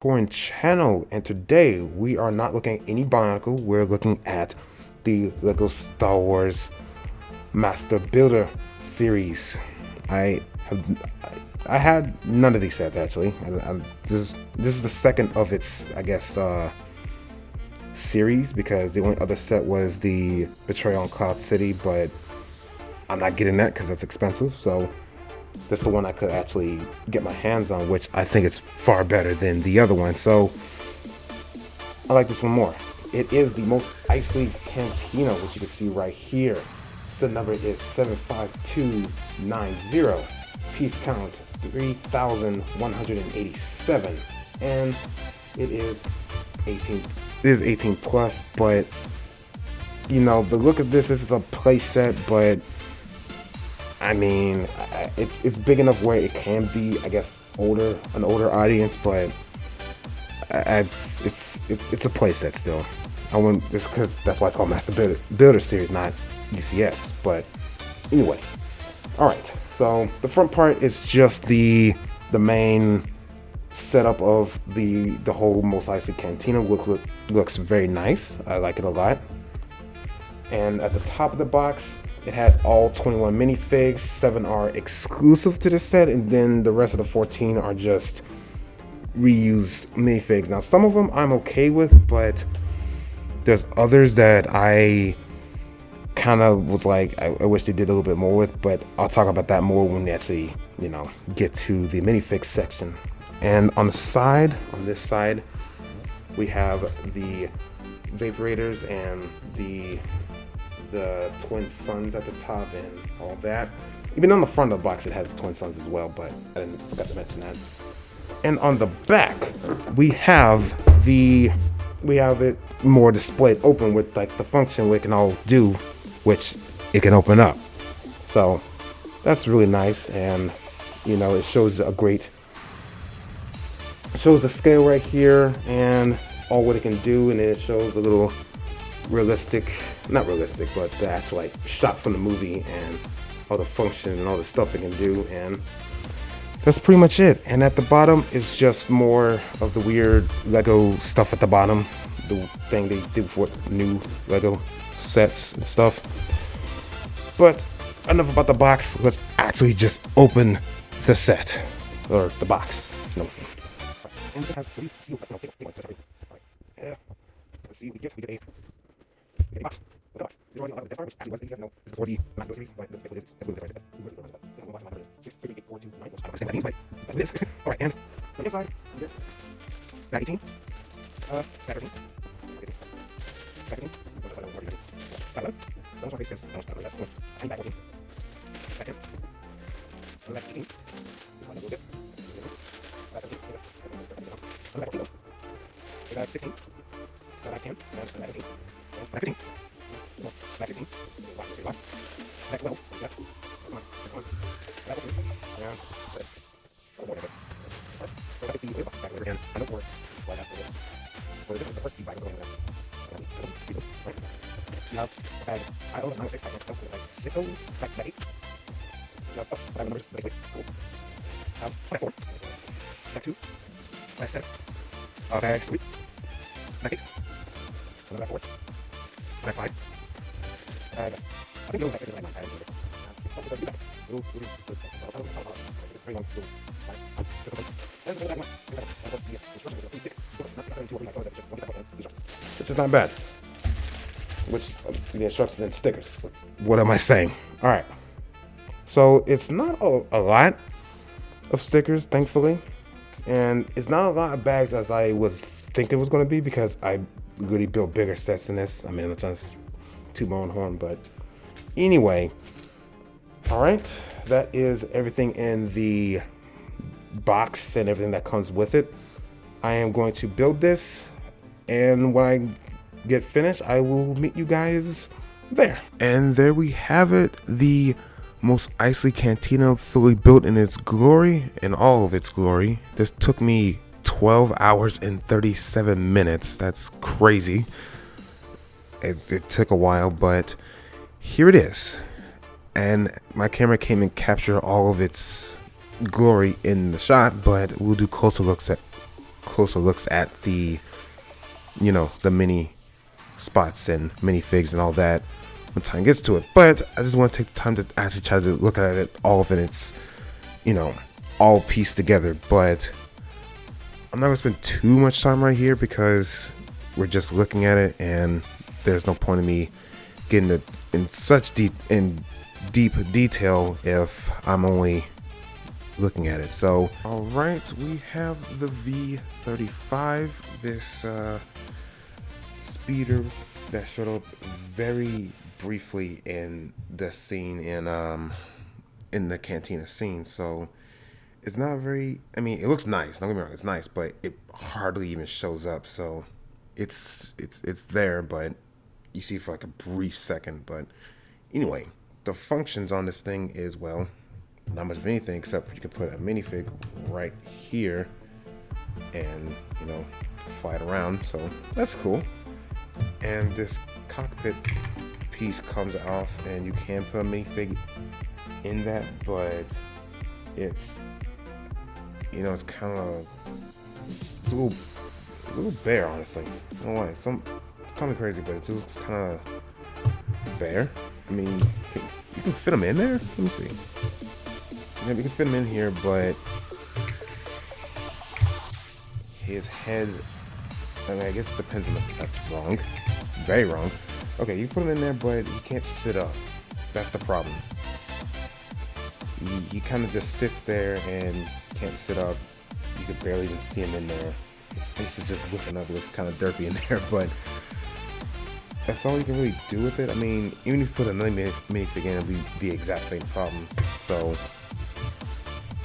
Corn channel, and today we are not looking at any Bionicle, we're looking at the Lego Star Wars Master Builder series. I had none of these sets actually. This is the second of its, I guess, series, because the only other set was the Betrayal on Cloud City, but I'm not getting that because that's expensive. So this is the one I could actually get my hands on, which I think is far better than the other one. So I like this one more. It is the MOS EISLEY Cantina, which you can see right here. The number is 75290. Piece count 3,187, and it is 18. It is 18 plus, but you know, the look of this is a play set, but I mean, it's big enough where it can be, I guess, an older audience, but it's a play set still. I wouldn't, just because that's why it's called Master Builder Series, not UCS. But anyway, all right. So the front part is just the main setup of the whole MOS EISLEY Cantina. Looks very nice. I like it a lot. And at the top of the box, it has all 21 minifigs. 7 are exclusive to the set, and then the rest of the 14 are just reused minifigs. Now, some of them I'm okay with, but there's others that I kind of was like, I wish they did a little bit more with, but I'll talk about that more when we actually, you know, get to the minifig section. And on the side, on this side, we have the Vaporators and the Twin Suns at the top and all that. Even on the front of the box, it has the Twin Suns as well, but I forgot to mention that. And on the back, we have it more displayed open with like the function we can all do, which it can open up. So that's really nice, and you know, it shows the scale right here and all what it can do, and then it shows a little not realistic, but the actual like shot from the movie and all the function and all the stuff it can do, and that's pretty much it. And at the bottom is just more of the weird Lego stuff at the bottom, the thing they do for new Lego sets and stuff. But enough about the box. Let's actually just open the set, or the box. No. And it has 3 sealed. Yeah. Let's see. We get a box. The box. Which actually was, as you guys know, this is for the Master Series, but let's take this. That's what it is. That's what it is. 63842 9. I don't understand what that means, but that's what it is. Alright, and on the inside, we get bag 18, bag 13, bag 15, bag 11, don't face this, don't start that, and bag 14, bag 10, and bag 18, this one is a little bit, bag 17, and bag 14, bag 16, bag 10, and bag 18, bag 15, bag 16, bag 12, yep, come on, bag 14, and so that is the label back there, and I don't work right after this. So the first few bags going there. Right? Now, bag, I own a 906 bag, like 60, bag 8. Now, bag numbers, wait, cool. Bag 4, bag 2, bag 7, bag 3, bag 8, another bag 4, bag 5, bag, I think you'll bag 6 is like 9, I don't know. Which is not bad. Which the instructions and stickers. What am I saying? All right. So it's not a lot of stickers, thankfully, and it's not a lot of bags as I was thinking it was going to be, because I really built bigger sets than this. I mean, I'm just toot my own horn, but anyway. All right, that is everything in the box and everything that comes with it. I am going to build this, and when I get finished, I will meet you guys there. And there we have it, the MOS EISLEY Cantina, fully built in its glory, in all of its glory. This took me 12 hours and 37 minutes. That's crazy. It took a while, but here it is. And my camera came and captured all of its glory in the shot, but we'll do closer closer looks at the, you know, the mini spots and minifigs and all that when time gets to it. But I just want to take the time to actually try to look at it all of it's, you know, all pieced together. But I'm not gonna spend too much time right here because we're just looking at it, and there's no point in me getting it in such deep detail if I'm only looking at it. So, all right, we have the V35, this speeder that showed up very briefly in the scene in the cantina scene. So it's not very, I mean, it looks nice, don't get me wrong, it's nice, but it hardly even shows up. So it's there, but you see for like a brief second. But anyway, the functions on this thing is, well, not much of anything except you can put a minifig right here and, you know, fly it around. So that's cool. And this cockpit piece comes off, and you can put a minifig in that, but it's, you know, it's kind of, it's a little bare, honestly. I don't know why. It's kind of crazy, but it just looks kind of bare. I mean, you can fit them in there. Let me see. Yeah, we can fit him in here, but his head, I mean, I guess it depends on that's wrong. Very wrong. Okay, you put him in there, but he can't sit up. That's the problem. He kind of just sits there and can't sit up. You could barely even see him in there. His face is just looking up. It looks kind of derpy in there, but that's all you can really do with it. I mean, even if you put another minifig in, it'll be the exact same problem. So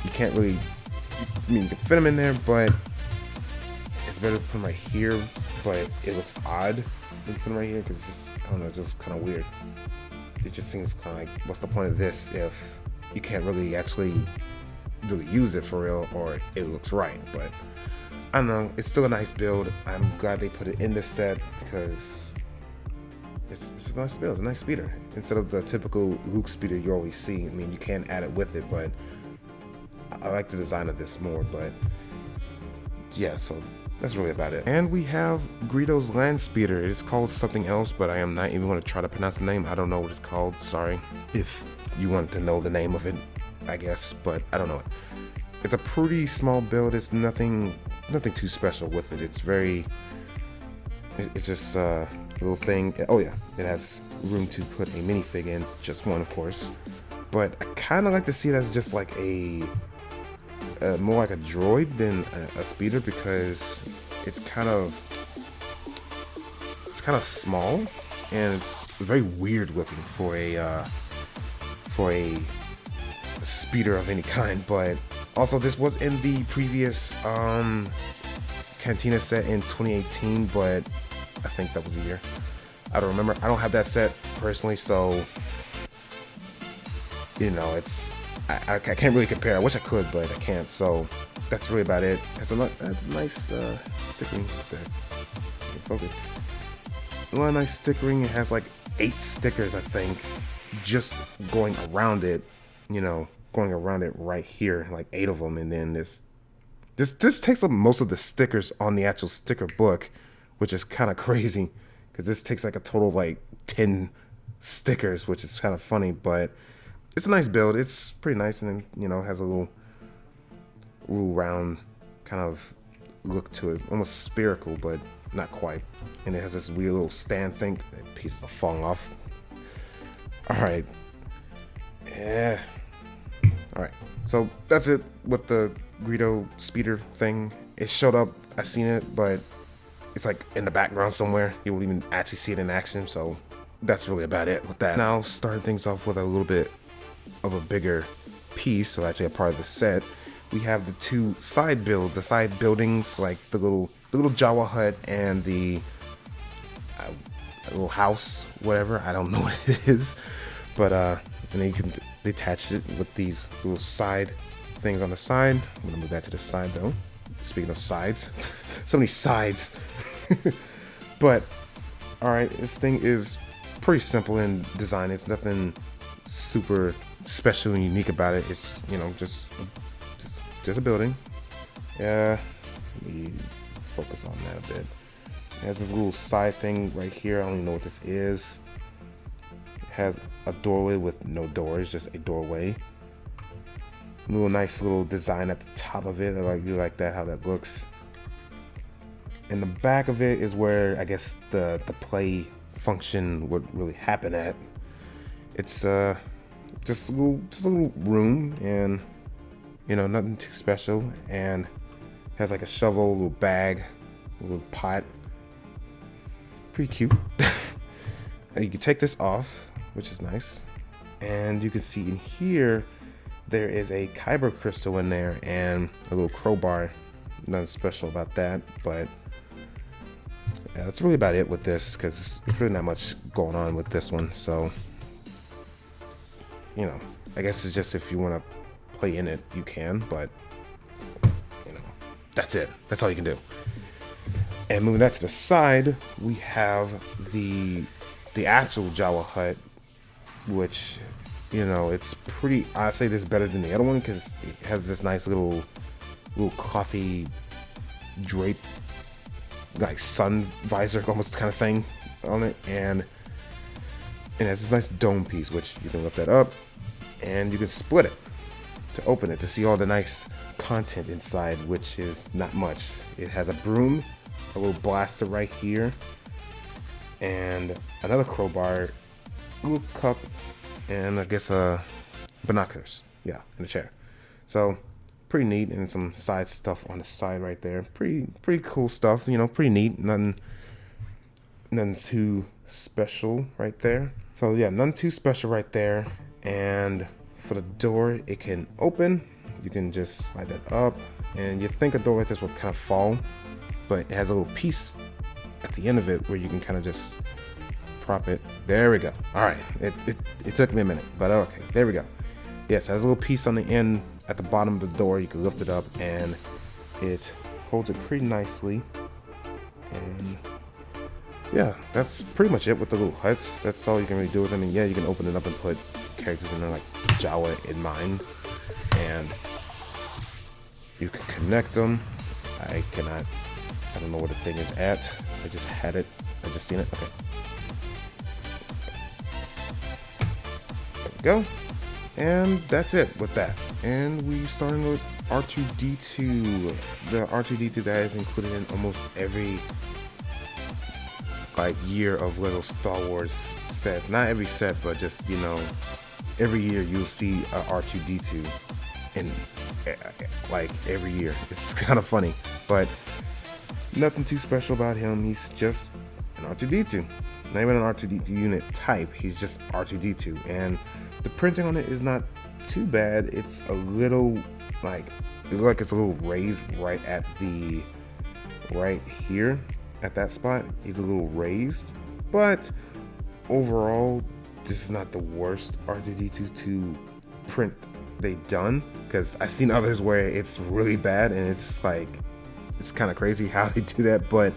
you can't really, I mean, you can fit them in there, but it's better to put them right here. But it looks odd when you put them right here because it's just, I don't know, it's just kind of weird. It just seems kind of like, what's the point of this if you can't really actually really use it for real, or it looks right? But I don't know, it's still a nice build. I'm glad they put it in this set because it's a nice build, it's a nice speeder. Instead of the typical Luke speeder you always see. I mean, you can add it with it, but I like the design of this more. But yeah, so that's really about it. And we have Greedo's land speeder. It's called something else, but I am not even going to try to pronounce the name. I don't know what it's called. Sorry if you wanted to know the name of it, I guess, but I don't know it. It's a pretty small build. It's nothing too special with it. It's just a little thing. Oh yeah, it has room to put a minifig in, just one, of course. But I kind of like to see it as just like a more like a droid than a speeder, because it's kind of small and it's very weird looking for a speeder of any kind. But also, this was in the previous Cantina set in 2018, but I think that was a year. I don't remember. I don't have that set personally, so you know, I can't really compare. I wish I could, but I can't. So that's really about it. That's a nice stickering. Focus. A lot of nice stickering. It has like 8 stickers, I think, just going around it. You know, going around it right here, like 8 of them, and then this takes up most of the stickers on the actual sticker book, which is kind of crazy because this takes like a total of like 10 stickers, which is kind of funny. But it's a nice build. It's pretty nice, and then, you know, has a little round kind of look to it, almost spherical, but not quite. And it has this weird little stand thing. That piece is falling off. All right. Yeah. All right. So that's it with the Greedo speeder thing. It showed up. I seen it, but it's like in the background somewhere. You won't even actually see it in action. So that's really about it with that. Now, starting things off with a little bit of a bigger piece, so actually a part of the set, we have the 2 side buildings, like the little Jawa hut and the little house, whatever. I don't know what it is, but and then you can detach it with these little side things on the side. I'm gonna move that to the side though. Speaking of sides, so many sides. But all right, this thing is pretty simple in design. It's nothing super special and unique about it. It's, you know, just a building. Yeah, Let me focus on that a bit. It has this little side thing right here. I don't even know what this is. It has a doorway with no doors, just a doorway. A little nice little design at the top of it. I really like that, how that looks. And the back of it is where I guess the play function would really happen at. It's just a little room, and you know, nothing too special, and has like a shovel, a little bag, a little pot. Pretty cute. And you can take this off, which is nice, and you can see in here there is a kyber crystal in there and a little crowbar. Nothing special about that, but yeah, that's really about it with this, because there's really not much going on with this one. So, you know, I guess it's just if you want to play in it, you can, but you know, that's it. That's all you can do. And moving that to the side, we have the actual Jawa hut, which, you know, it's pretty. I say this is better than the other one because it has this nice little coffee drape, like sun visor almost kind of thing on it, and it has this nice dome piece, which you can lift that up and you can split it to open it to see all the nice content inside, which is not much. It has a broom, a little blaster right here, and another crowbar, a little cup, and I guess binoculars, yeah, in a chair. So pretty neat, and some side stuff on the side right there. Pretty cool stuff, you know, pretty neat. Nothing too special right there. So yeah, nothing too special right there. And for the door, it can open. You can just slide it up, and you think a door like this would kind of fall, but it has a little piece at the end of it where you can kind of just prop it. There we go. All right, it took me a minute, but okay, there we go. Yes, it has a little piece on the end at the bottom of the door. You can lift it up, and it holds it pretty nicely. And yeah, that's pretty much it with the little huts. That's all you can really do with them. And yeah, you can open it up and put characters in there like Jawa in mind, and you can connect them. I don't know where the thing is at. I just had it. I just seen it. Okay. There we go. And that's it with that. And we starting with R2-D2. The R2-D2 that is included in almost every like year of Lego Star Wars sets. Not every set, but just, you know, every year you'll see a R2-D2 in like every year. It's kind of funny, but nothing too special about him. He's just an R2-D2. Not even an R2-D2 unit type. He's just R2-D2, and the printing on it is not too bad. It's a little like, it looks like it's a little raised right here at that spot. He's a little raised, but overall, this is not the worst R2-D2 to print they've done, because I've seen others where it's really bad, and it's like, it's kind of crazy how they do that, but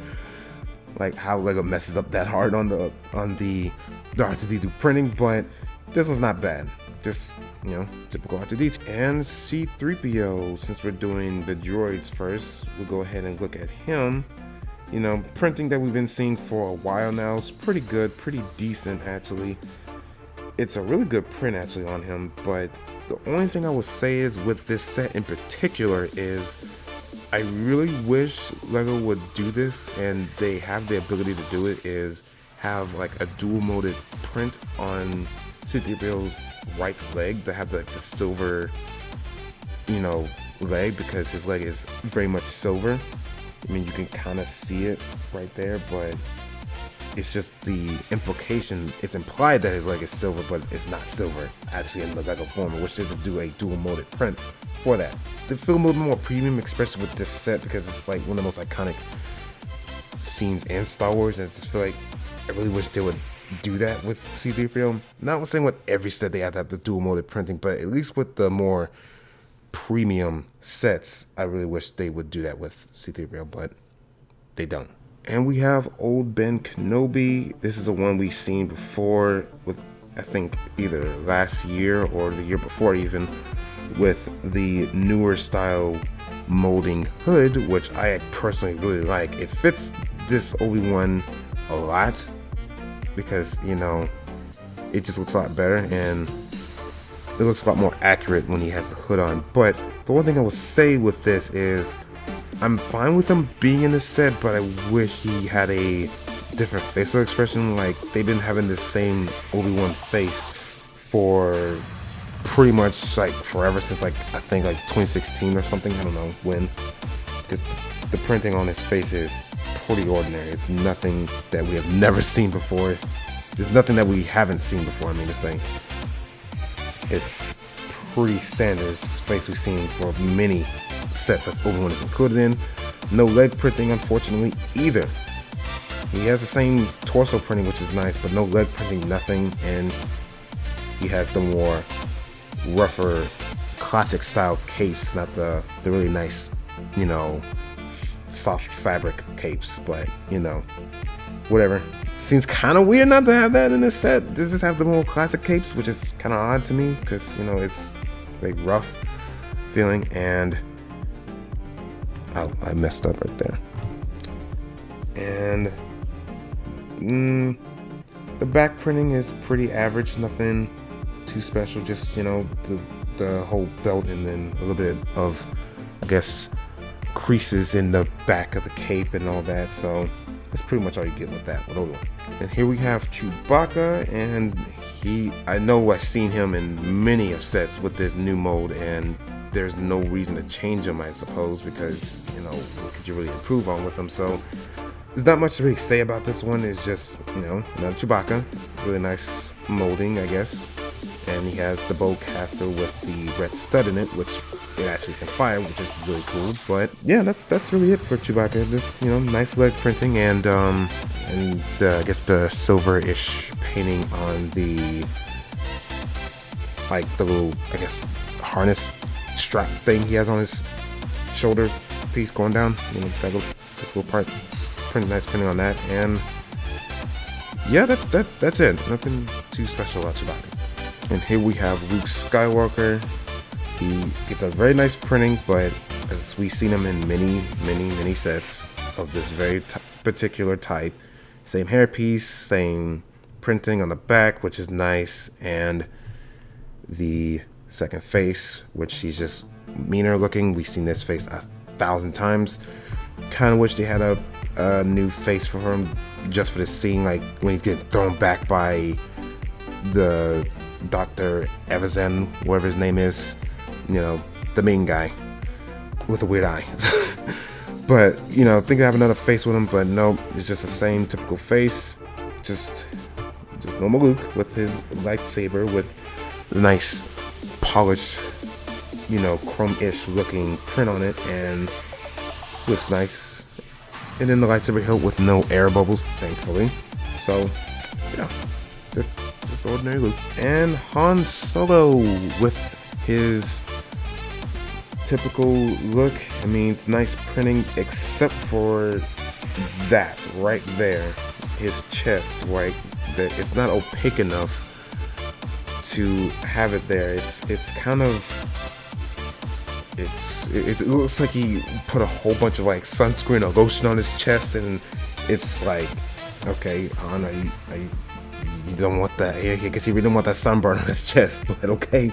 like how Lego messes up that hard on the R2-D2 printing. But this was not bad. Just, you know, typical R2-D2. And C-3PO, since we're doing the droids first, we'll go ahead and look at him. You know, printing that we've been seeing for a while now. It's pretty good, pretty decent actually. It's a really good print actually on him, but the only thing I would say is with this set in particular is I really wish Lego would do this, and they have the ability to do it, is have like a dual moded print on C-3PO's right leg to have like the silver, you know, leg, because his leg is very much silver. I mean, you can kind of see it right there, but it's just the implication. It's implied that his leg is silver, but it's not silver actually in the Lego form. I wish they would do a dual moded print for that to feel a little more premium, especially with this set, because it's like one of the most iconic scenes in Star Wars, and I just feel like I really wish they would do that with C-3PO. Not saying with every set they have to have the dual moded printing, but at least with the more premium sets, I really wish they would do that with C-3PO, but they don't. And we have old Ben Kenobi. This is the one we've seen before with, I think, either last year or the year before even, with the newer style molding hood, which I personally really like. It fits this Obi-Wan a lot because, you know, it just looks a lot better and it looks a lot more accurate when he has the hood on. But the one thing I will say with this is I'm fine with him being in the set, but I wish he had a different facial expression. Like, they've been having the same Obi-Wan face for pretty much like forever, since like I think like 2016 or something. I don't know when, because the printing on his face is pretty ordinary. It's nothing that we have never seen before. There's nothing that we haven't seen before, I mean to say. It's pretty standard. It's his face we've seen for many sets that Obi-Wan is included in. No leg printing, unfortunately, either. He has the same torso printing, which is nice, but no leg printing, nothing. And he has the more rougher, classic style capes, not the really nice, you know, soft fabric capes, but, you know, whatever. Seems kind of weird not to have that in this set. Just have the more classic capes, which is kind of odd to me because, you know, it's like rough feeling. And oh, I messed up right there. And the back printing is pretty average, nothing too special. Just, you know, the whole belt and then a little bit of, I guess, creases in the back of the cape and all that. So that's pretty much all you get with that with Obi-Wan. And here we have Chewbacca, and I know I've seen him in many of sets with this new mold, and there's no reason to change him, I suppose, because, you know, what could you really improve on with him? So there's not much to really say about this one. It's just, you know, another Chewbacca, really nice molding, I guess. And he has the bowcaster with the red stud in it, which it actually can fire, which is really cool. But yeah, that's really it for Chewbacca. This, you know, nice leg printing and I guess the silver-ish painting on the, like, the little, I guess, harness strap thing he has on his shoulder piece going down. You know, this little part. It's pretty nice printing on that. And yeah, that's it. Nothing too special about Chewbacca. And here we have Luke Skywalker. He gets a very nice printing, but as we've seen him in many sets of this very particular type, same hairpiece, same printing on the back, which is nice, and the second face, which he's just meaner looking. We've seen this face 1,000 times. Kind of wish they had a new face for him just for this scene, like when he's getting thrown back by the Dr. Evazan, whatever his name is, you know, the main guy with the weird eye. But, you know, think I have another face with him, but no, it's just the same typical face. Just normal Luke with his lightsaber with the nice polished, you know, chrome-ish looking print on it, and looks nice. And then the lightsaber hilt with no air bubbles, thankfully. So, yeah, just ordinary Luke. And Han Solo with his typical look. I mean, it's nice printing except for that right there, his chest, right? That it's not opaque enough to have it there. It's kind of, it looks like he put a whole bunch of like sunscreen or lotion on his chest, and it's like, okay, Han, you don't want that. I guess he really don't want that sunburn on his chest, but okay.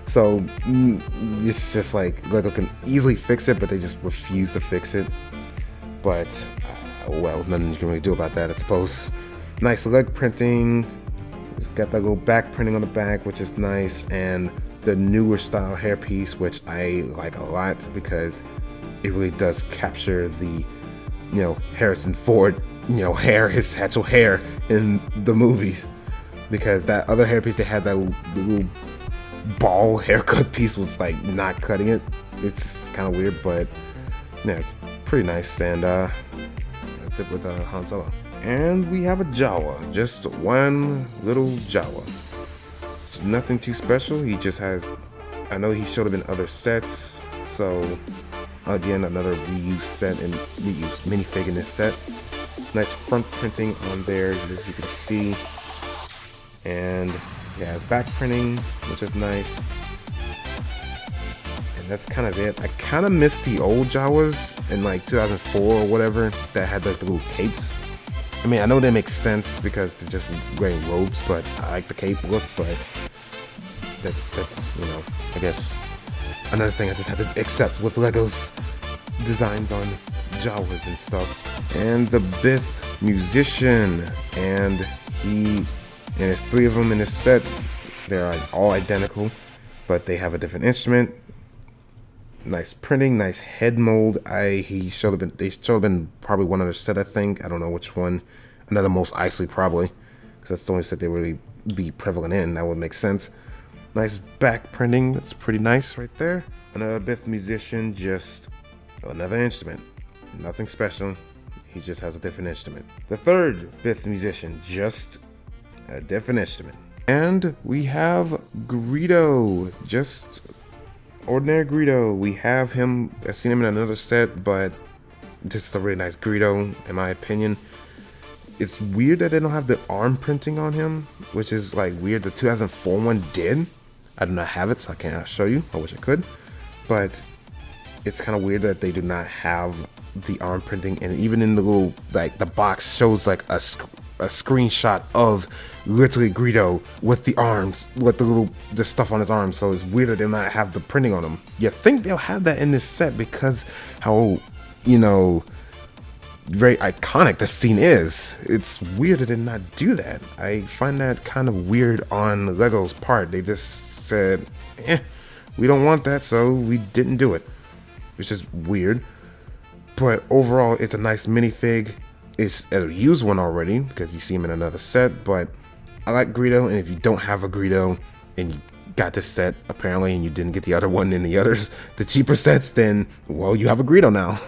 So it's just like Lego can easily fix it, but they just refuse to fix it. But well, nothing you can really do about that, I suppose. Nice leg printing. It's got that little back printing on the back, which is nice, and the newer style hairpiece, which I like a lot because it really does capture the, you know, Harrison Ford, you know, hair, his actual hair in the movies. Because that other hairpiece they had, that little ball haircut piece, was like not cutting it. It's kind of weird, but yeah, it's pretty nice. And that's it with Han Solo. And we have a Jawa, just one little Jawa. It's nothing too special. He just has, I know he showed up in other sets, so again, another reuse set and reuse minifig in this set. Nice front printing on there, as you can see. And yeah, back printing, which is nice. and that's kind of it. I kind of miss the old Jawas in like 2004 or whatever that had like the little capes. I mean, I know that makes sense because they're just wearing robes, but I like the cape look. But that's, you know, I guess another thing I just had to accept with Lego's designs on Jawas and stuff. And the Bith musician, and there's 3 of them in this set. They're all identical, but they have a different instrument. Nice printing, nice head mold. They should have been probably one other set, I think. I don't know which one. Another MOS Eisley probably, because that's the only set they really be prevalent in. That would make sense. Nice back printing. That's pretty nice right there. Another Bith musician, just another instrument. Nothing special. He just has a different instrument. The third Bith musician, just a different instrument. And we have Greedo, just ordinary Greedo. We have him, I've seen him in another set, but this is a really nice Greedo, in my opinion. It's weird that they don't have the arm printing on him, which is like weird. The 2004 one did. I do not have it, so I cannot show you. I wish I could. But it's kind of weird that they do not have the arm printing, and even in the little, like, the box shows like a screenshot of literally Greedo with the arms, with the stuff on his arms. So it's weird that they not have the printing on him. You think they'll have that in this set because how, you know, very iconic the scene is. It's weird that they did not do that. I find that kind of weird on Lego's part. They just said, we don't want that, so we didn't do it, which is weird. But overall, it's a nice minifig. It's a used one already because you see him in another set, but I like Greedo, and if you don't have a Greedo and you got this set apparently and you didn't get the other one in the others, the cheaper sets, then, well, you have a Greedo now.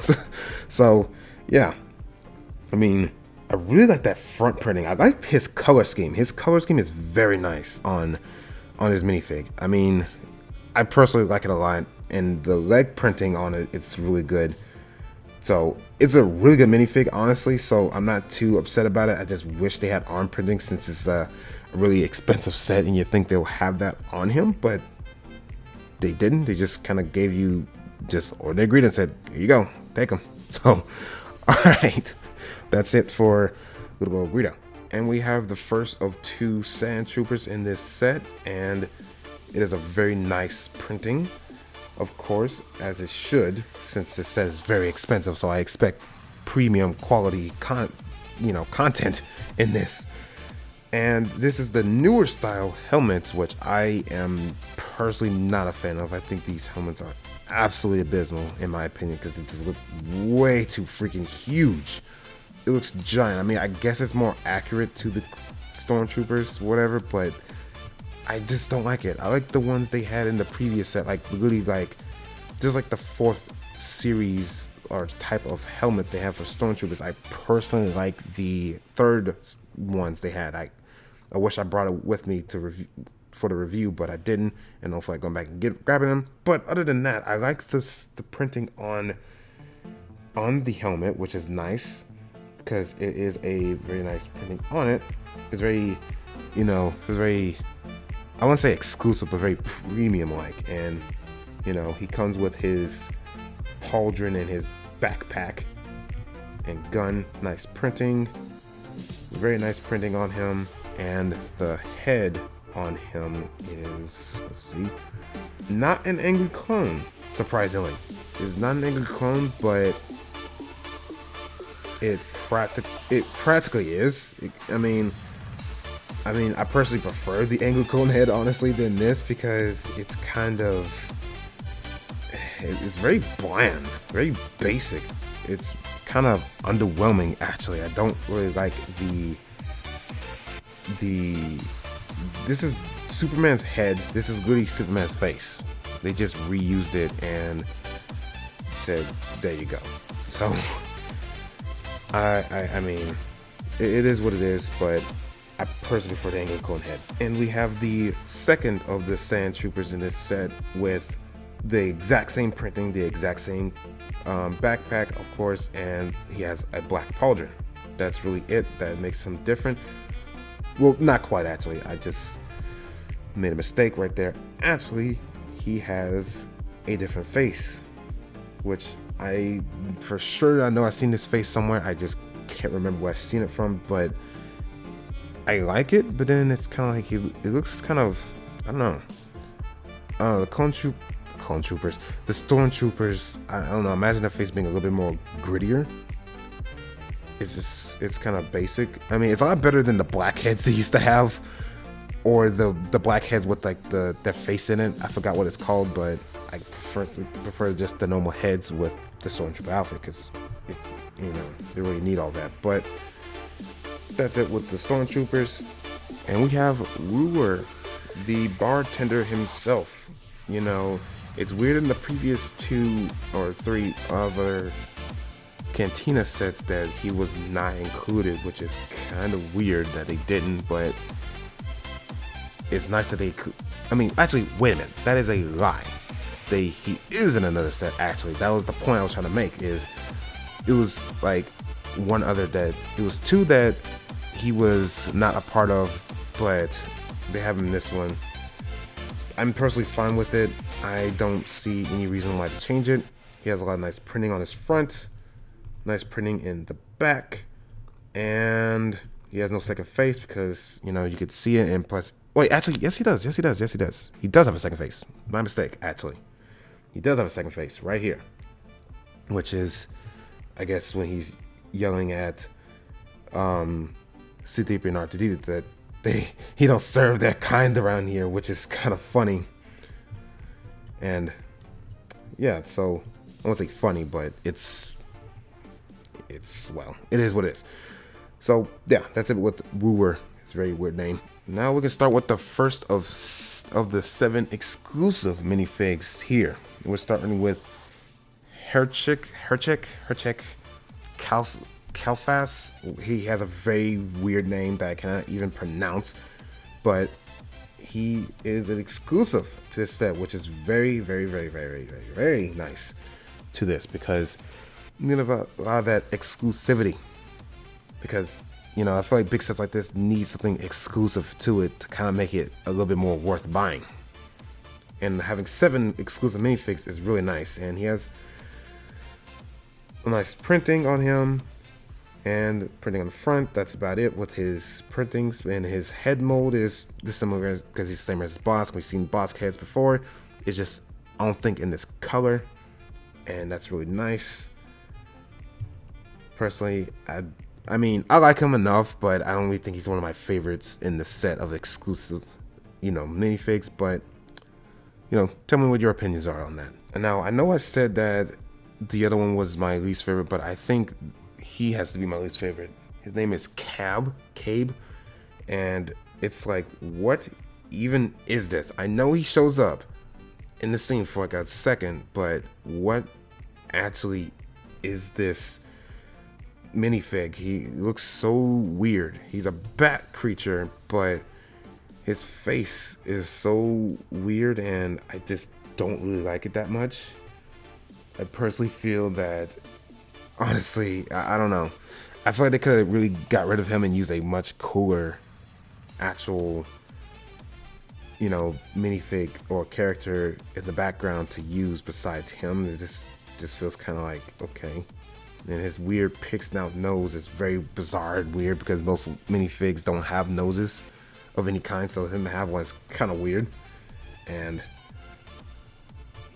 So yeah, I mean, I really like that front printing. I like his color scheme. His color scheme is very nice on his minifig. I mean, I personally like it a lot, and the leg printing on it, it's really good. So it's a really good minifig, honestly, so I'm not too upset about it. I just wish they had arm printing since it's a really expensive set and you think they'll have that on him, but they didn't. They just kind of gave you just ordinary Greedo and said, here you go, take them. So, all right, that's it for Little Old Greedo. And we have the first of 2 Sand Troopers in this set, and it is a very nice printing. Of course, as it should, since this set is very expensive, so I expect premium quality content in this. And this is the newer style helmets, which I am personally not a fan of. I think these helmets are absolutely abysmal, in my opinion, because they just look way too freaking huge. It looks giant. I mean, I guess it's more accurate to the Stormtroopers, whatever, but I just don't like it. I like the ones they had in the previous set, like literally like just like the 4th series or type of helmets they have for Stormtroopers. I personally like the 3rd ones they had. I wish I brought it with me to review for the review, but I didn't, and hopefully I go back and grabbing them. But other than that, I like the printing on the helmet, which is nice because it is a very nice printing on it. It's very, you know, it's very, I won't say exclusive, but very premium-like. And, you know, he comes with his pauldron and his backpack and gun. Nice printing. Very nice printing on him. And the head on him is, let's see, not an angry clone, surprisingly. It's not an angry clone, but it practically is. I mean, I personally prefer the angry clone head, honestly, than this, because it's kind of, it's very bland, very basic. It's kind of underwhelming, actually. I don't really like this is Superman's head. This is really Superman's face. They just reused it and said, there you go. So, I mean, it is what it is, but I personally prefer the angry clone head. And we have the second of the Sand Troopers in this set with the exact same printing, the exact same backpack, of course, and he has a black pauldron. That's really it that makes him different. Well, not quite, actually. I just made a mistake right there. Actually, he has a different face, which I know I've seen this face somewhere. I just can't remember where I've seen it from, but I like it. But then it's kind of like it looks kind of, I don't know. The stormtroopers. I don't know. Imagine that face being a little bit more grittier. It's kind of basic. I mean, it's a lot better than the blackheads they used to have, or the blackheads with like their face in it. I forgot what it's called, but I prefer just the normal heads with the stormtrooper outfit, because they really need all that. But that's it with the stormtroopers. And we have Wooer, the bartender himself. It's weird in the previous 2 or 3 other Cantina sets that he was not included, which is kind of weird that they didn't, but it's nice that they could. I mean, actually, wait a minute, that is a lie. He is in another set, actually. That was the point I was trying to make, is it was like one other that, it was 2 that he was not a part of, but they have him in this one. I'm personally fine with it. I don't see any reason why to change it. He has a lot of nice printing on his front, nice printing in the back, and he has no second face because, you could see it. And plus, wait, actually, yes, he does. He does have a second face. My mistake, actually. He does have a second face right here, which is, I guess, when he's yelling at C-3PO and R2-D2 that he don't serve that kind around here, which is kind of funny. And yeah, so I won't say funny, but it's well, it is what it is. So yeah, that's it with Wooer. It's a very weird name. Now we can start with the first of the 7 exclusive minifigs here. We're starting with Herchik Kalfas. He has a very weird name that I cannot even pronounce, but he is an exclusive to this set, which is very, very, very, very, very, very nice to this, because you have a lot of that exclusivity. Because I feel like big sets like this need something exclusive to it to kind of make it a little bit more worth buying. And having 7 exclusive minifigs is really nice, and he has a nice printing on him. And printing on the front, that's about it with his printings. And his head mold is dissimilar because he's the same as his boss. We've seen boss heads before. It's just, I don't think, in this color. And that's really nice. Personally, I mean, I like him enough, but I don't really think he's one of my favorites in the set of exclusive, minifigs. But, tell me what your opinions are on that. And now, I know I said that the other one was my least favorite, but I think he has to be my least favorite. His name is Cabe, and it's like, what even is this? I know he shows up in the scene for like a second, but what actually is this minifig? He looks so weird. He's a bat creature, but his face is so weird, and I just don't really like it that much. I personally feel that, honestly, I don't know. I feel like they could have really got rid of him and used a much cooler actual, minifig or character in the background to use besides him. It just feels kind of like, okay. And his weird pig snout nose is very bizarre and weird, because most minifigs don't have noses of any kind, so him to have one is kind of weird. And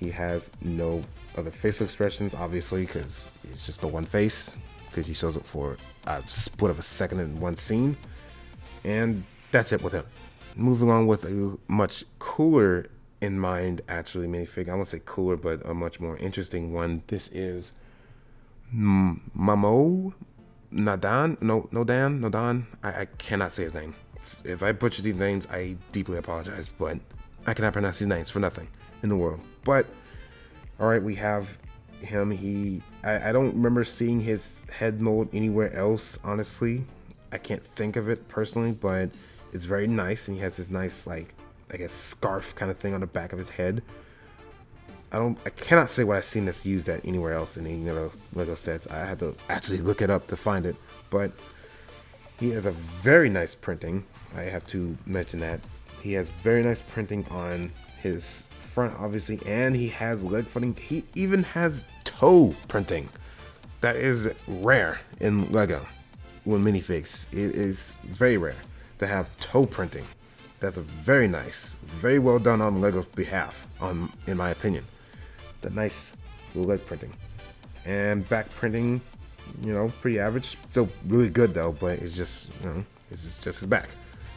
he has no other facial expressions, obviously, because it's just the one face, because he shows up for a split of a second in one scene, and that's it with him. Moving on with a much cooler in mind, actually, minifig. I won't say cooler, but a much more interesting one. This is Mamo Nodan. I cannot say his name. If I butcher these names, I deeply apologize, but I cannot pronounce these names for nothing in the world. But all right, we have him. I don't remember seeing his head mold anywhere else, honestly. I can't think of it personally, but it's very nice, and he has this nice, like, I guess, scarf kind of thing on the back of his head. I cannot say what I've seen this used at anywhere else in any other Lego sets. I had to actually look it up to find it, but he has a very nice printing. I have to mention that. He has very nice printing on his front, obviously, and he has leg printing. He even has toe printing. That is rare in Lego with minifigs. It is very rare to have toe printing. That's a very nice, very well done on Lego's behalf, in my opinion. The nice little leg printing. And back printing, you know, pretty average. Still really good though, but it's just, you know, it's just his back.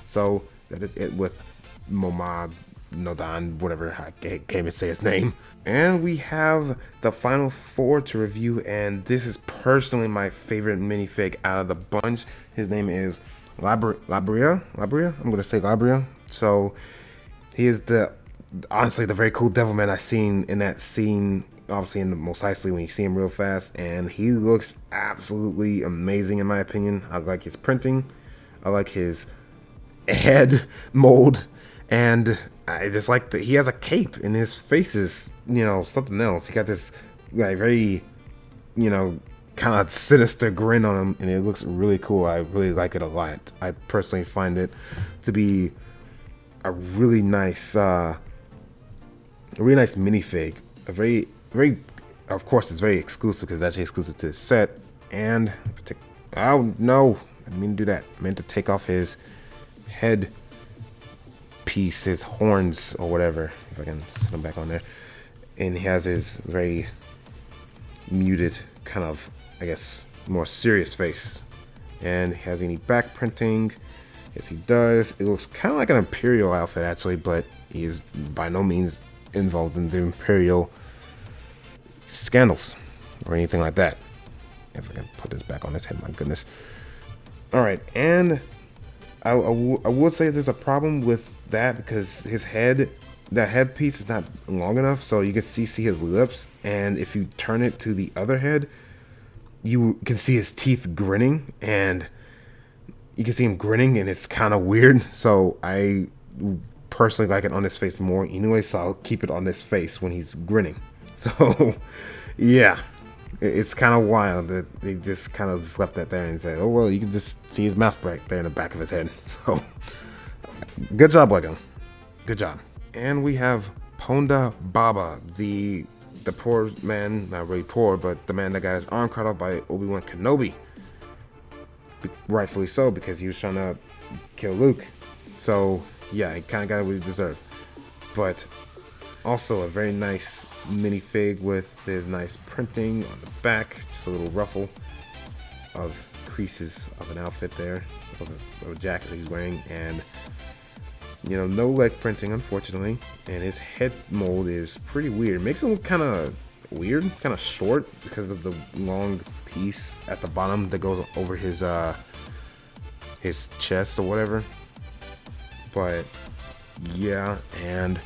So that is it with Momad Nodan, whatever I can't even say his name. And we have the final 4 to review, and this is personally my favorite minifig out of the bunch. His name is Labria. I'm gonna say Labria. So he is honestly the very cool Devilman I seen in that scene, obviously in the MOS Eisley when you see him real fast, and he looks absolutely amazing in my opinion. I like his printing, I like his head mold, and I just like that he has a cape and his face is, you know, something else. He got this like very, you know, kind of sinister grin on him, and it looks really cool. I really like it a lot. I personally find it to be a really nice minifig. A very, of course, it's very exclusive because that's exclusive to the set. And oh no, I didn't mean to do that. I meant to take off his head piece, his horns or whatever, if I can set them back on there. And he has his very muted, kind of, I guess, more serious face. And has any back printing? Yes, he does. It looks kind of like an Imperial outfit actually, but he is by no means involved in the Imperial scandals or anything like that. If I can put this back on his head, my goodness. All right, and I would say there's a problem with that because his head, that headpiece is not long enough, so you can see his lips, and if you turn it to the other head, you can see his teeth grinning, and you can see him grinning, and it's kind of weird. So I personally like it on his face more anyway, so I'll keep it on his face when he's grinning. So yeah, it's kind of wild that they just kind of just left that there and said, oh well, you can just see his mouth right there in the back of his head. So good job, Lego, good job. And we have Ponda Baba, the poor man, not really poor, but the man that got his arm cut off by Obi-Wan Kenobi. Rightfully so, because he was trying to kill Luke. So yeah, he kind of got what he deserved. But also a very nice minifig with his nice printing on the back, just a little ruffle of creases of an outfit there, of a jacket that he's wearing, and you know, no leg printing unfortunately. And his head mold is pretty weird. It makes him look kind of weird, kind of short because of the long piece at the bottom that goes over his chest or whatever. But yeah, and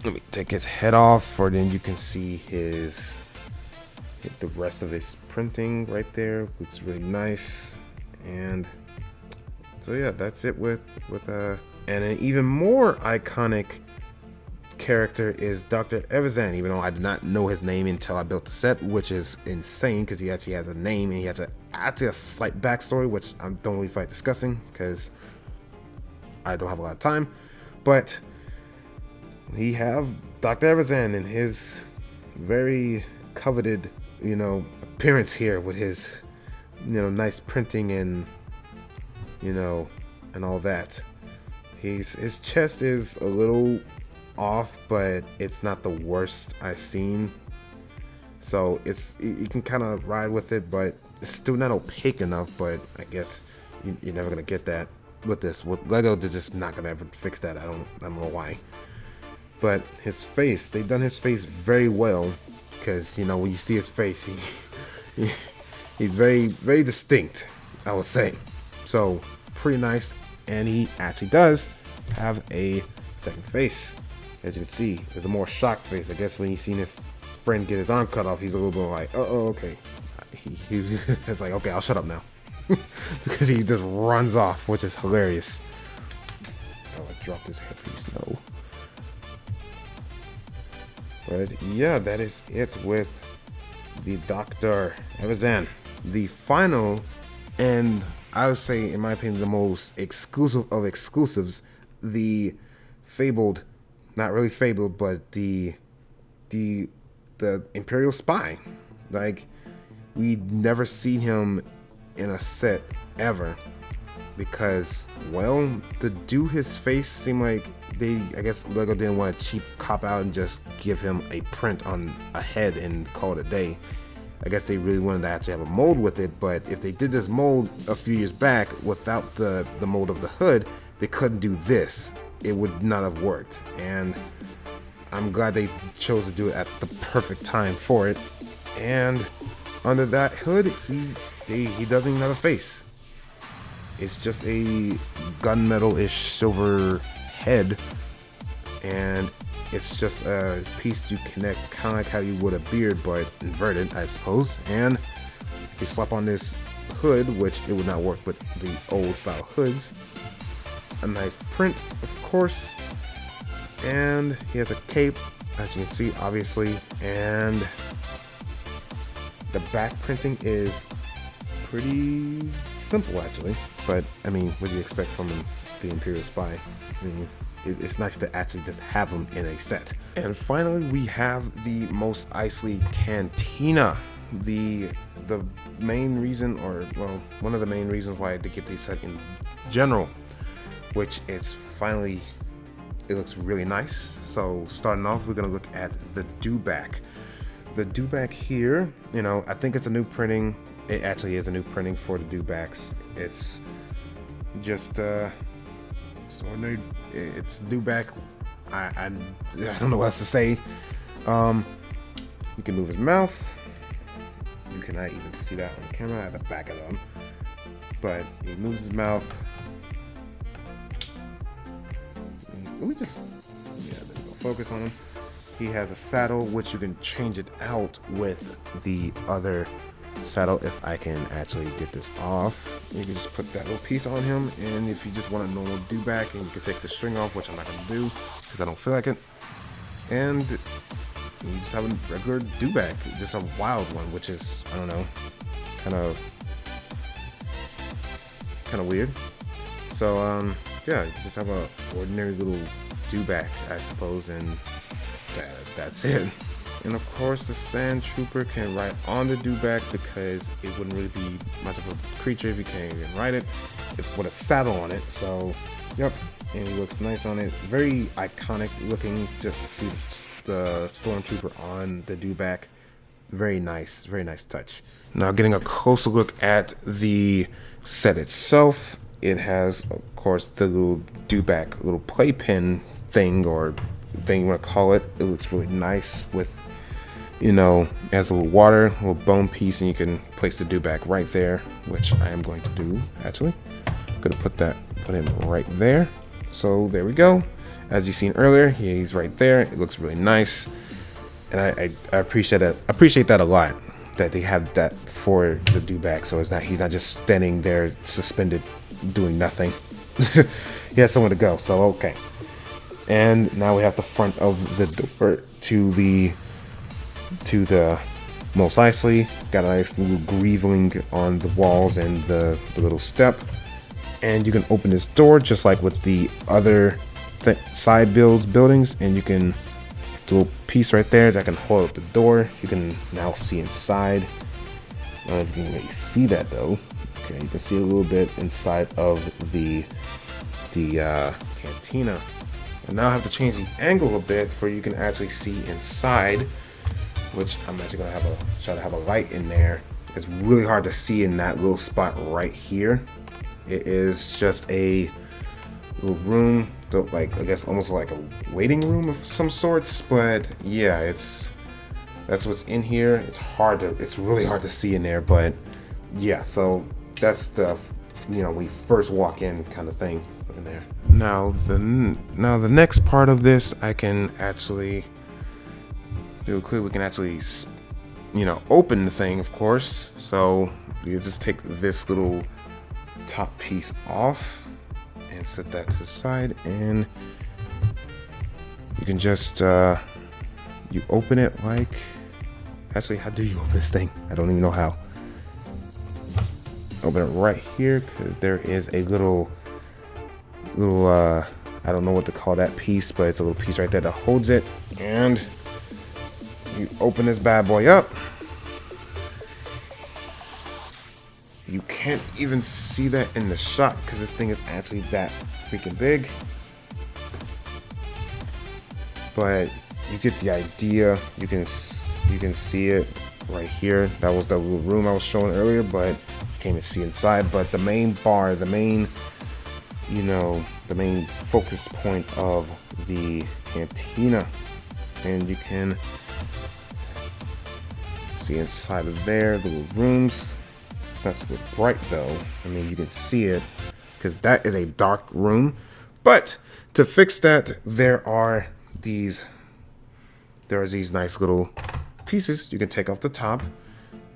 let me take his head off, or then you can see the rest of his printing right there. Looks really nice. And so yeah, that's it with and an even more iconic character is Dr. Evazan, even though I did not know his name until I built the set, which is insane because he actually has a name and he has actually a slight backstory, which I don't really feel like discussing because I don't have a lot of time. But we have Dr. Evazan and his very coveted, you know, appearance here with his, you know, nice printing and, you know, and all that. His chest is a little off, but it's not the worst I've seen. So you can kind of ride with it, but it's still not opaque enough. But I guess you're never gonna get that with this. With Lego, they're just not gonna ever fix that. I don't know why. But his face, they've done his face very well, because you know when you see his face, he's very, very distinct, I would say. So pretty nice, and he actually does have a second face. As you can see, there's a more shocked face. I guess when he's seen his friend get his arm cut off, he's a little bit like, oh, okay. It's like, okay, I'll shut up now. Because he just runs off, which is hilarious. Oh, I dropped his headpiece, no. But yeah, that is it with the Dr. Evazan. The final, and I would say, in my opinion, the most exclusive of exclusives, the fabled not really fabled, but the Imperial spy. Like, we'd never seen him in a set ever, because, well, to do his face seemed like I guess Lego didn't want to cheap cop out and just give him a print on a head and call it a day. I guess they really wanted to actually have a mold with it, but if they did this mold a few years back without the mold of the hood, they couldn't do this. It would not have worked, and I'm glad they chose to do it at the perfect time for it. And under that hood, he doesn't even have a face. It's just a gunmetal-ish silver head, and it's just a piece you connect, kind of like how you would a beard, but inverted, I suppose. And you slap on this hood, which it would not work with the old style hoods. A nice print, of course. And he has a cape, as you can see, obviously. And the back printing is pretty simple, actually. But, I mean, what do you expect from the Imperial Spy? I mean, it's nice to actually just have them in a set. And finally, we have the MOS Eisley Cantina. The main reason, or, well, one of the main reasons why I did get these set in general, which is finally, it looks really nice. So starting off, we're gonna look at the dewback. The dewback here, you know, I think it's a new printing. It actually is a new printing for the dewbacks. It's just it's ordinary. It's dewback. I don't know what else to say. You can move his mouth. You cannot even see that on camera at the back of him, but he moves his mouth. Let me just, yeah, there we go. Focus on him. He has a saddle, which you can change it out with the other saddle. If I can actually get this off, you can just put that little piece on him, and if you just want a normal dewback, and you can take the string off, which I'm not gonna do because I don't feel like it, and you just have a regular dewback, just a wild one, which is, I don't know, kind of weird. So yeah, you just have a ordinary little dewback, I suppose, and that's it. And of course, the Sand Trooper can ride on the dewback, because it wouldn't really be much of a creature if you can't even ride it with a saddle on it. So, yep, and he looks nice on it. Very iconic looking, just to see the Stormtrooper on the dewback. Very nice touch. Now, getting a closer look at the set itself, it has, of course, the little dewback, little playpen thing, or thing you want to call it. It looks really nice with, you know, it has a little water, a little bone piece, and you can place the dewback right there, which I am going to do, actually. I'm going to put him right there. So there we go. As you seen earlier, he's right there. It looks really nice, and I appreciate that a lot, that they have that for the dewback, so he's not just standing there suspended doing nothing. He has somewhere to go, so okay. And now we have the front of the door to the MOS Eisley. Got a nice little greaving on the walls and the little step. And you can open this door just like with the other side buildings, and you can do a little piece right there that can hold up the door. You can now see inside. I don't know if you can really see that though. Okay, you can see a little bit inside of the cantina. And now I have to change the angle a bit for you can actually see inside, which I'm actually gonna try to have a light in there. It's really hard to see in that little spot right here. It is just a little room, like, I guess almost like a waiting room of some sorts, but yeah, that's what's in here. It's really hard to see in there, but yeah, so that's the, you know, we first walk in kind of thing in there. Now the next part of this, I can actually do quick. We can actually, you know, open the thing, of course. So you just take this little top piece off and set that to the side, and you can just you open it like, actually, how do you open this thing? I don't even know how. Open it right here, because there is a little I don't know what to call that piece, but it's a little piece right there that holds it. And you open this bad boy up. You can't even see that in the shot because this thing is actually that freaking big. But you get the idea. You can see it right here. That was the little room I was showing earlier, but can't even see inside. But the main bar, the main, the main focus point of the cantina, and you can see inside of there, the little rooms. It's not super bright though. I mean, you can see it because that is a dark room. But to fix that, there are these nice little pieces you can take off the top,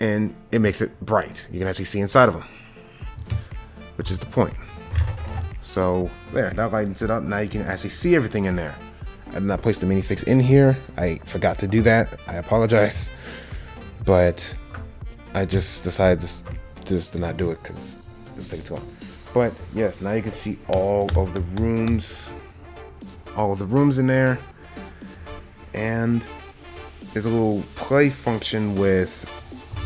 and it makes it bright. You can actually see inside of them, which is the point. So there, that lightens it up. Now you can actually see everything in there. I did not place the mini fix in here. I forgot to do that. I apologize, but I just decided just to not do it because it was taking too long. But yes, now you can see all of the rooms in there, and there's a little play function with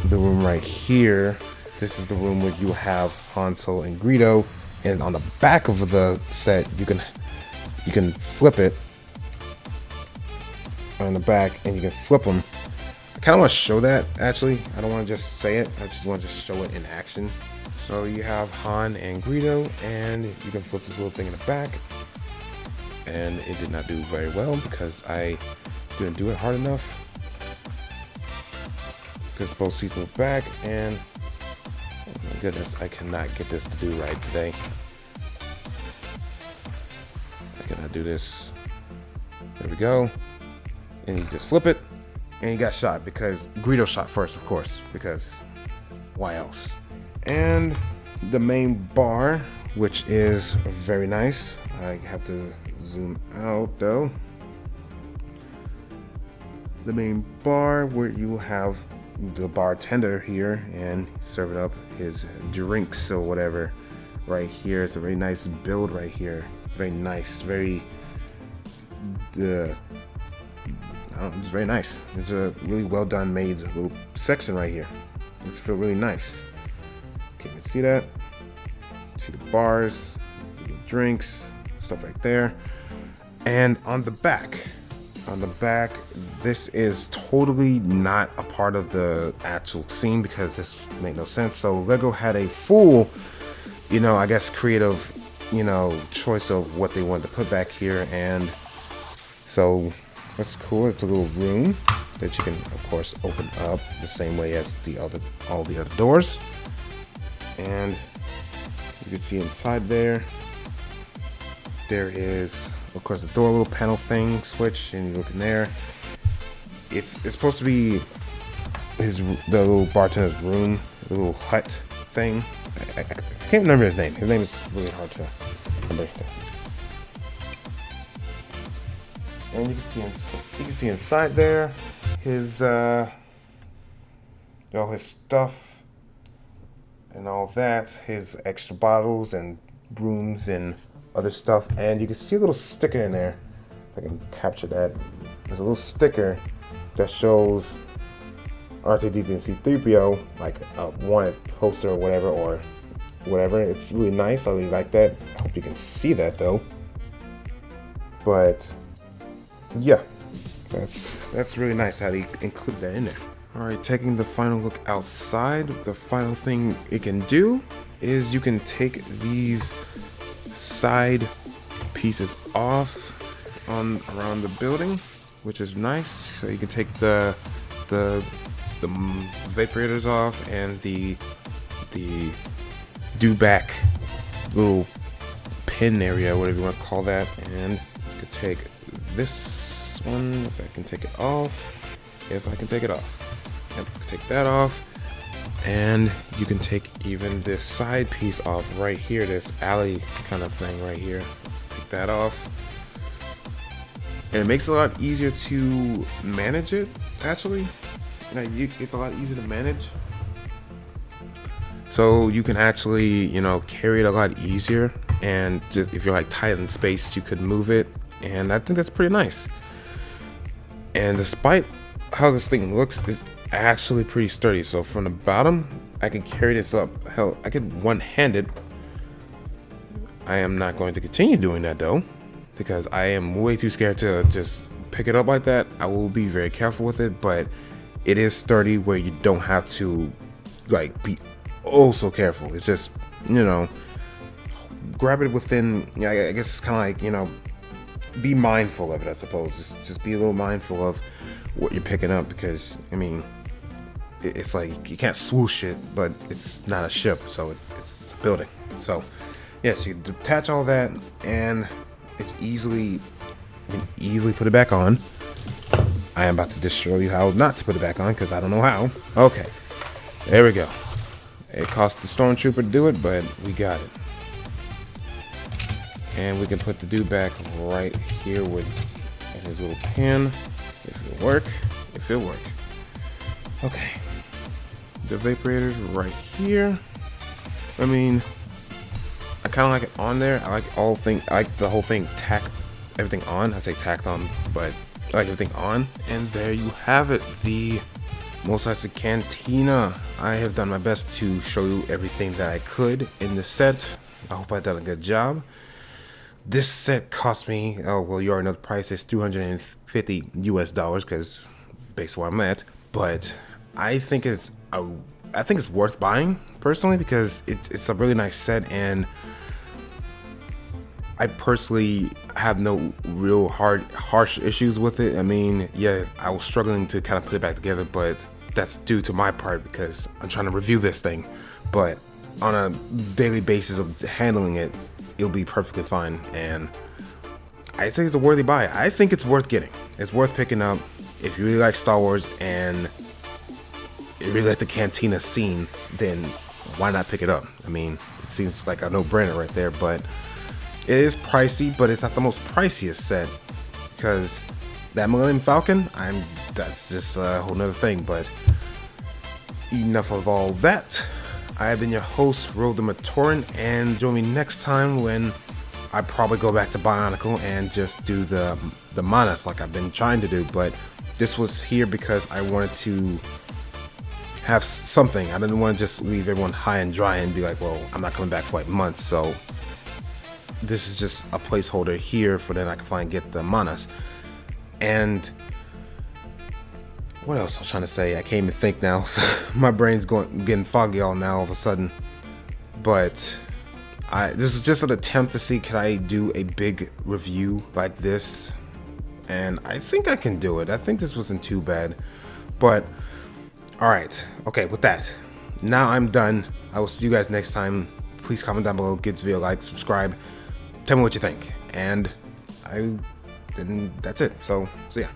the room right here. This is the room where you have Han Solo and Greedo, and on the back of the set you can flip it on the back, and you can flip them. I kind of want to show that actually. I don't want to just say it. I just want to show it in action. So you have Han and Greedo, and you can flip this little thing in the back. And it did not do very well because I didn't do it hard enough. Because both seats moved back, and oh my goodness, I cannot get this to do right today. I cannot do this. There we go. And you just flip it, and you got shot because Greedo shot first, of course, because why else? And the main bar, which is very nice. I have to zoom out though. The main bar where you have the bartender here and serving up his drinks or whatever right here. It's a very nice build right here. Very nice, very it's very nice. It's a really well done made little section right here. It's feel really nice. Can you see that? See the bars, the drinks, stuff right there. And on the back, this is totally not a part of the actual scene because this made no sense. So Lego had a full, I guess creative, choice of what they wanted to put back here. And so that's cool. It's a little room that you can, of course, open up the same way as all the other doors. And you can see inside there is, of course, the door little panel thing switch, and you look in there. It's supposed to be the little bartender's room, the little hut thing. I can't remember his name. His name is really hard to remember. And you can see inside there his his stuff and all that, his extra bottles and brooms and other stuff. And you can see a little sticker in there. If I can capture that. There's a little sticker that shows R2-D2 and C-3PO, like a wanted poster or whatever. It's really nice. I really like that. I hope you can see that though. But yeah, that's really nice how they include that in there. All right, taking the final look outside, the final thing it can do is you can take these side pieces off around the building, which is nice. So you can take the vaporators off and the back little pin area, whatever you want to call that, and you can take this one, if I can take it off, and take that off, and you can take even this side piece off right here, this alley kind of thing right here. Take that off, and it makes it a lot easier to manage it. Actually, it's a lot easier to manage, so you can actually carry it a lot easier and just if you're like tight in space, you could move it, and I think that's pretty nice. And despite how this thing looks, it's actually pretty sturdy. So from the bottom, I can carry this up. Hell, I could one-handed. I am not going to continue doing that though, because I am way too scared to just pick it up like that. I will be very careful with it, but it is sturdy where you don't have to like be oh so careful. It's just, you know, grab it within, yeah, I guess it's kind of like, you know, be mindful of it, I suppose. Just be a little mindful of what you're picking up, because I mean, it's like you can't swoosh it, but it's not a ship, so it's a building. So yes, you detach all that, and it's you can easily put it back on. I am about to just show you how not to put it back on, because I don't know how. Okay, there we go. It cost the stormtrooper to do it, but we got it. And we can put the dude back right here with his little pin. If it'll work. Okay. The vaporator's right here. I mean, I kind of like it on there. I like the whole thing everything on. I say tacked on, but I like everything on. And there you have it, the MOS Eisley Cantina. I have done my best to show you everything that I could in the set. I hope I've done a good job. This set cost me, oh well, you already know the price is $350 US, because based on where I'm at. But I think it's worth buying personally, because it's a really nice set, and I personally have no real harsh issues with it. I mean, yeah, I was struggling to kind of put it back together, but that's due to my part because I'm trying to review this thing. But on a daily basis of handling it, it'll be perfectly fine, and I think it's a worthy buy. I think it's worth getting. It's worth picking up if you really like Star Wars and you really like the Cantina scene. Then why not pick it up? I mean, it seems like a no-brainer right there. But it is pricey, but it's not the most priciest set, because that Millennium Falcon, that's just a whole nother thing. But enough of all that. I have been your host, Road the Matoran, and join me next time when I probably go back to Bionicle and just do the Manas like I've been trying to do. But this was here because I wanted to have something. I didn't want to just leave everyone high and dry and be like, well, I'm not coming back for like months. So this is just a placeholder here for then I can finally get the Manas. And what else I was trying to say? I can't even think now. My brain's getting foggy all now all of a sudden. But this is just an attempt to see, can I do a big review like this? And I think I can do it. I think this wasn't too bad. But alright, okay, with that, now I'm done. I will see you guys next time. Please comment down below, give this video a like, subscribe, tell me what you think. And then that's it. So see ya.